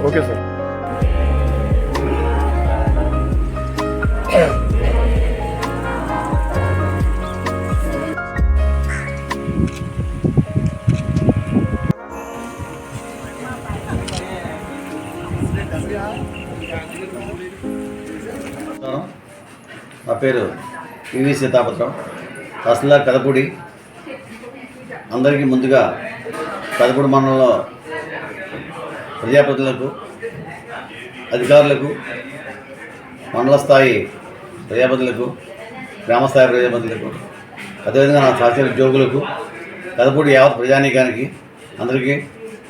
Okay sir. నా పేరు PV సీతాపత్రం, తహసీల్దార్ పెదపూడి. అందరికీ ముందుగా పెదపూడి మండలంలో ప్రజాప్రతినిధులకు, అధికారులకు, మండల స్థాయి ప్రజాప్రతినిధులకు, గ్రామస్థాయి ప్రజాప్రతినిధులకు, అదేవిధంగా నా సహచర ఉద్యోగులకు, పెదపూడి యావత్ ప్రజానీకానికి అందరికీ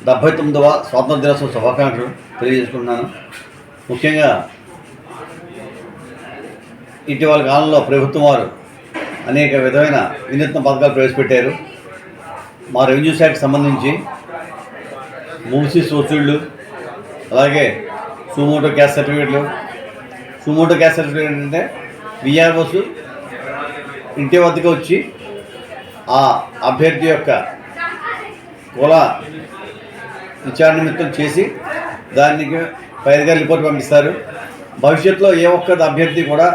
79వ స్వాతంత్ర దినోత్సవ శుభాకాంక్షలు తెలియజేసుకుంటున్నాను. ముఖ్యంగా ఇటీవల కాలంలో ప్రభుత్వం వారు అనేక విధమైన వినూత్న పథకాలు ప్రవేశపెట్టారు. మా రెవెన్యూ శాఖకు సంబంధించి మూసీస్ వసూళ్లు, అలాగే సుమోటో క్యాస్ట్ సర్టిఫికేట్లు. సుమోటో క్యాస్ట్ సర్టిఫికేట్ ఏంటంటే విఆర్ఓస్ ఇంటి వద్దకు వచ్చి ఆ అభ్యర్థి యొక్క కుల విచారణ నిమిత్తం చేసి దానికి పైగా రిపోర్ట్ పంపిస్తారు. భవిష్యత్తులో ఏ ఒక్క అభ్యర్థి కూడా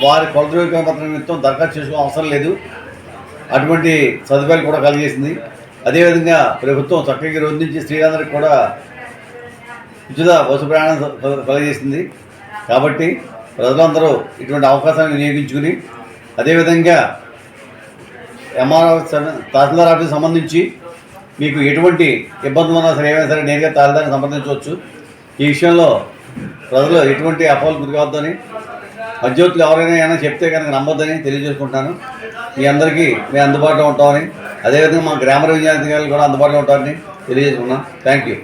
వారి కొల ధృవీకరణ పత్రం నిమిత్తం దరఖాస్తు చేసుకోవడం అవసరం లేదు. అటువంటి సదుపాయాలు కూడా కలిగేసింది. అదేవిధంగా ప్రభుత్వం చక్కగా రోజు నుంచి స్త్రీలందరికీ కూడా ఉచిత బస్సు ప్రయాణం కలిగజేసింది. కాబట్టి ప్రజలందరూ ఇటువంటి అవకాశాన్ని వినియోగించుకుని, అదేవిధంగా ఎంఆర్ఓ తహసీల్దార్ ఆఫీస్కి సంబంధించి మీకు ఎటువంటి ఇబ్బందులు ఉన్నా సరే, ఏమైనా సరే నేరుగా తహసీల్దార్ని సంప్రదించవచ్చు. ఈ విషయంలో ప్రజలు ఎటువంటి అపోహలు గురికావద్దని, మధ్యవర్తులు ఎవరైనా చెప్తే కనుక నమ్మొద్దని తెలియజేసుకుంటాను. మీ అందరికీ మేము అందుబాటులో ఉంటామని, అదేవిధంగా మా గ్రామ రెవెన్యూ అధికారులు కూడా అందుబాటులో ఉంటారని తెలియజేసుకున్నాం. Thank you.